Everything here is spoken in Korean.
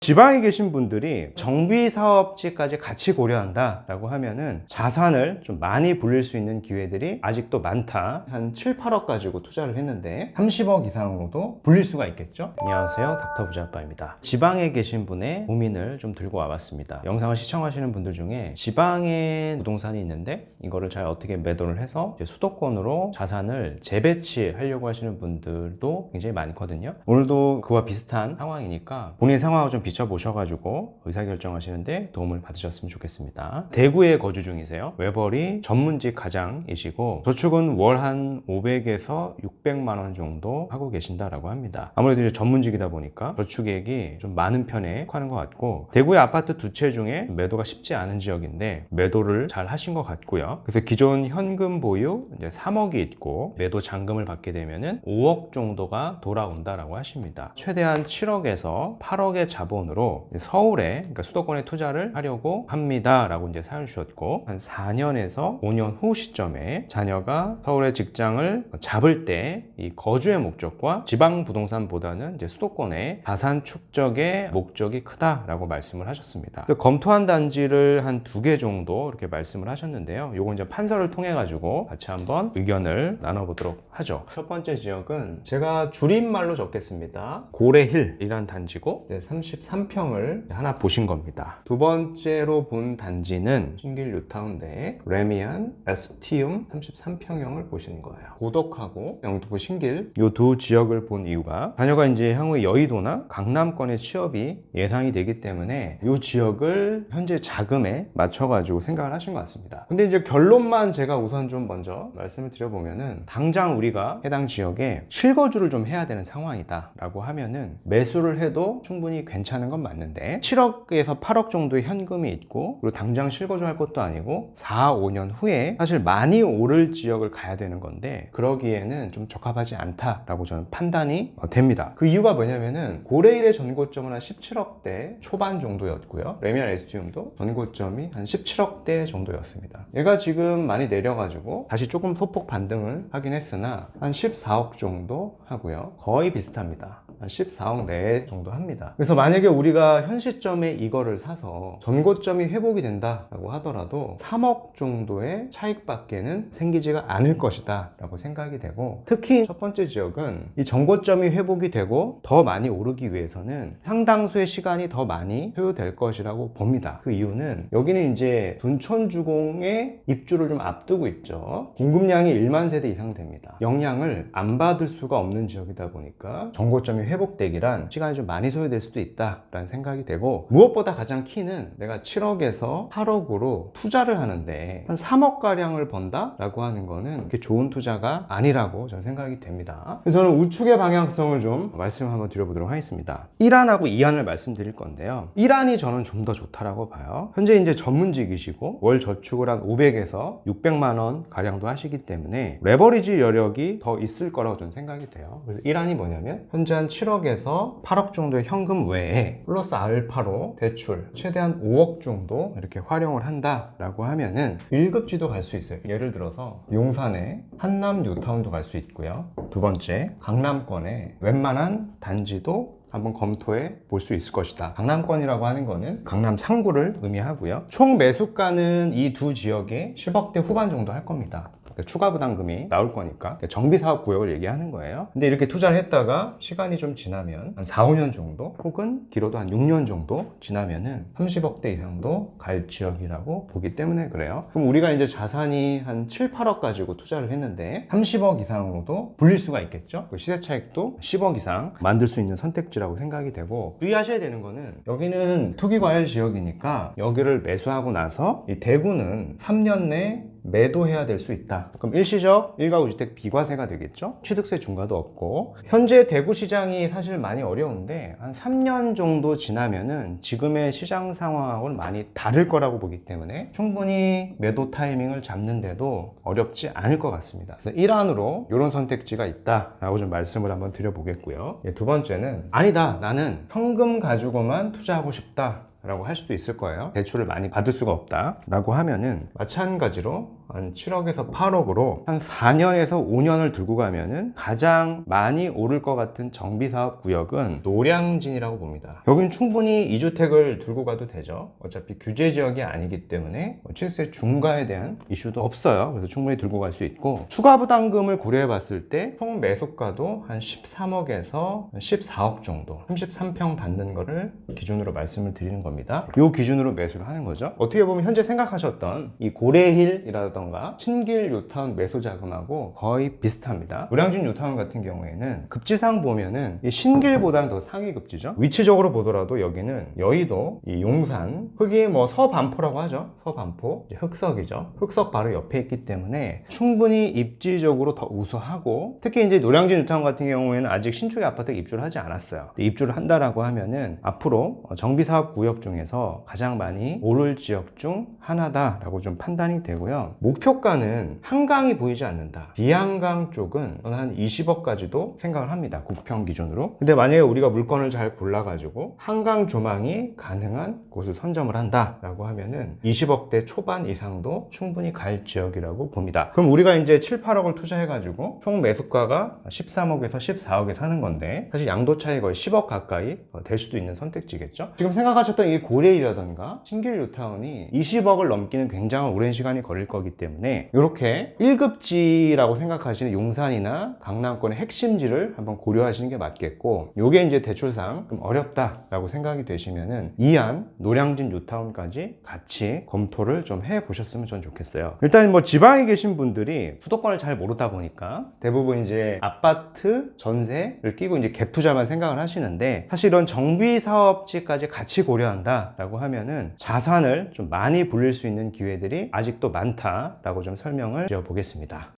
지방에 계신 분들이 정비사업지까지 같이 고려한다 라고 하면은 자산을 좀 많이 불릴 수 있는 기회들이 아직도 많다. 한 7, 8억 가지고 투자를 했는데 30억 이상으로도 불릴 수가 있겠죠. 안녕하세요, 닥터 부자아빠입니다. 지방에 계신 분의 고민을 좀 들고 와봤습니다. 영상을 시청하시는 분들 중에 지방에 부동산이 있는데 이거를 잘 어떻게 매도를 해서 수도권으로 자산을 재배치하려고 하시는 분들도 굉장히 많거든요. 오늘도 그와 비슷한 상황이니까 본인 상황을 좀 비춰보셔가지고 의사결정하시는데 도움을 받으셨으면 좋겠습니다. 대구에 거주 중이세요. 외벌이 전문직 가장이시고 저축은 월 한 500에서 600만 원 정도 하고 계신다라고 합니다. 아무래도 이제 전문직이다 보니까 저축액이 좀 많은 편에 속하는 것 같고, 대구의 아파트 두 채 중에 매도가 쉽지 않은 지역인데 매도를 잘 하신 것 같고요. 그래서 기존 현금 보유 이제 3억이 있고 매도 잔금을 받게 되면은 5억 정도가 돌아온다라고 하십니다. 최대한 7억에서 8억의 자본으로 서울에, 그러니까 수도권에 투자를 하려고 합니다라고 이제 사연 주셨고, 한 4년에서 5년 후 시점에 자녀가 서울의 직장을 잡을 때 이 거주의 목적과 지방 부동산보다는 이제 수도권의 자산 축적의 목적이 크다라고 말씀을 하셨습니다. 그래서 검토한 단지를 한 2개 정도 이렇게 말씀을 하셨는데요. 요거 이제 판서를 통해 가지고 같이 한번 의견을 나눠보도록 하죠. 첫 번째 지역은 제가 줄임말로 적겠습니다. 고래힐이란 단지고 33평을 하나 보신 겁니다. 두 번째로 본 단지는 신길 뉴타운대 레미안 에스티움 33평형을 보시는 거예요. 고덕하고 영등포 신길 이 두 지역을 본 이유가 자녀가 이제 향후 여의도나 강남권의 취업이 예상이 되기 때문에 이 지역을 현재 자금에 맞춰가지고 생각을 하신 것 같습니다. 근데 이제 결론만 제가 우선 좀 먼저 말씀을 드려보면은, 당장 우리가 해당 지역에 실거주를 좀 해야 되는 상황이다 라고 하면은 매수를 해도 충분히 괜찮은 건 맞는데 7억에서 8억 정도의 현금이 있고 그리고 당장 실거주할 것도 아니고 4, 5년 후에 사실 많이 오를 지역을 가야 되는 건데 그러기에는 좀 적합하지 않다라고 저는 판단이 됩니다. 그 이유가 뭐냐면은 고래일의 전고점은 한 17억대 초반 정도였고요. 레미안 에스티움도 전고점이 한 17억대 정도였습니다. 얘가 지금 많이 내려가지고 다시 조금 소폭 반등을 하긴 했으나 한 14억 정도 하고요. 거의 비슷합니다. 한 14억 내 정도 합니다. 그래서 만약에 우리가 현 시점에 이거를 사서 전고점이 회복이 된다라고 하더라도 3억 정도의 차익밖에는 생기지가 않을 것이다 라고 생각이 되고, 특히 첫 번째 지역은 이 전고점이 회복이 되고 더 많이 오르기 위해서는 상당수의 시간이 더 많이 소요될 것이라고 봅니다. 그 이유는 여기는 이제 둔촌주공의 입주를 좀 앞두고 있죠. 공급량이 1만 세대 이상 됩니다. 영향을 안 받을 수가 없는 지역이다 보니까 전고점이 회복되기란 시간이 좀 많이 소요될 수도 있다라는 생각이 되고, 무엇보다 가장 키는 내가 7억에서 8억으로 투자를 하는데 한 3억 가량을 번다라고 하는 거는 그렇게 좋은 투자가 아니라고 저는 생각이 됩니다. 그래서 저는 우측의 방향성을 좀 말씀을 한번 드려보도록 하겠습니다. 1안하고 2안을 말씀드릴 건데요. 1안이 저는 좀 더 좋다라고 봐요. 현재 이제 전문직이시고 월 저축을 한 500에서 600만 원 가량도 하시기 때문에 레버리지 여력이 더 있을 거라고 저는 생각이 돼요. 그래서 1안이 뭐냐면 현재 한 7억에서 8억 정도의 현금 외에 플러스 알파로 대출 최대한 5억 정도 이렇게 활용을 한다라고 하면은 1급지도 갈 수 있어요. 예를 들어서 용산에 한남 뉴타운도 갈 수 있고요. 두 번째, 강남권에 웬만한 단지도 한번 검토해 볼 수 있을 것이다. 강남권이라고 하는 거는 강남 상구를 의미하고요. 총 매수가는 이 두 지역에 10억대 후반 정도 할 겁니다. 추가 부담금이 나올 거니까 정비사업 구역을 얘기하는 거예요. 근데 이렇게 투자를 했다가 시간이 좀 지나면 한 4, 5년 정도 혹은 길어도 한 6년 정도 지나면은 30억대 이상도 갈 지역이라고 보기 때문에 그래요. 그럼 우리가 이제 자산이 한 7, 8억 가지고 투자를 했는데 30억 이상으로도 불릴 수가 있겠죠. 시세 차익도 10억 이상 만들 수 있는 선택지라고 생각이 되고, 주의하셔야 되는 거는 여기는 투기과열 지역이니까 여기를 매수하고 나서 이 대구는 3년 내 매도해야 될 수 있다. 그럼 일시적 1가구 주택 비과세가 되겠죠. 취득세 중과도 없고, 현재 대구 시장이 사실 많이 어려운데 한 3년 정도 지나면은 지금의 시장 상황하고는 많이 다를 거라고 보기 때문에 충분히 매도 타이밍을 잡는데도 어렵지 않을 것 같습니다. 그래서 1안으로 이런 선택지가 있다라고 좀 말씀을 한번 드려보겠고요. 두 번째는 아니다, 나는 현금 가지고만 투자하고 싶다 라고 할 수도 있을 거예요. 대출을 많이 받을 수가 없다 라고 하면은 마찬가지로 한 7억에서 8억으로 한 4년에서 5년을 들고 가면은 가장 많이 오를 것 같은 정비사업 구역은 노량진이라고 봅니다. 여긴 충분히 2주택을 들고 가도 되죠. 어차피 규제 지역이 아니기 때문에 취득세 중과에 대한 이슈도 없어요. 그래서 충분히 들고 갈 수 있고, 추가 부담금을 고려해 봤을 때 총 매수가도 한 13억에서 14억 정도, 33평 받는 거를 기준으로 말씀을 드리는 겁니다. 이 기준으로 매수를 하는 거죠. 어떻게 보면 현재 생각하셨던 이 고래힐이라던가 신길 뉴타운 매수 자금하고 거의 비슷합니다. 노량진 뉴타운 같은 경우에는 급지상 보면은 이 신길보다는 더 상위 급지죠. 위치적으로 보더라도 여기는 여의도, 이 용산, 흑이 뭐 서반포라고 하죠. 서반포, 흑석이죠. 흑석 바로 옆에 있기 때문에 충분히 입지적으로 더 우수하고, 특히 이제 노량진 뉴타운 같은 경우에는 아직 신축의 아파트에 입주를 하지 않았어요. 입주를 한다라고 하면은 앞으로 정비사업 구역 중에서 가장 많이 오를 지역 중 하나다라고 좀 판단이 되고요. 목표가는 한강이 보이지 않는다. 비한강 쪽은 한 20억까지도 생각을 합니다. 9평 기준으로. 근데 만약에 우리가 물건을 잘 골라가지고 한강 조망이 가능한 곳을 선점을 한다라고 하면은 20억대 초반 이상도 충분히 갈 지역이라고 봅니다. 그럼 우리가 이제 7, 8억을 투자해가지고 총 매수가가 13억에서 14억에 사는 건데, 사실 양도 차이 거의 10억 가까이 될 수도 있는 선택지겠죠. 지금 생각하셨던 이 고래이라던가 신길 뉴타운이 20억을 넘기는 굉장히 오랜 시간이 걸릴 거기 때문에 이렇게 1급지라고 생각하시는 용산이나 강남권의 핵심지를 한번 고려하시는 게 맞겠고, 요게 이제 대출상 좀 어렵다라고 생각이 되시면은 이안, 노량진 뉴타운까지 같이 검토를 좀 해보셨으면 전 좋겠어요. 일단 뭐 지방에 계신 분들이 수도권을 잘 모르다 보니까 대부분 이제 아파트, 전세를 끼고 이제 갭투자만 생각을 하시는데, 사실 이런 정비 사업지까지 같이 고려한다라고 하면은 자산을 좀 많이 불릴 수 있는 기회들이 아직도 많다라고 좀 설명을 드려보겠습니다.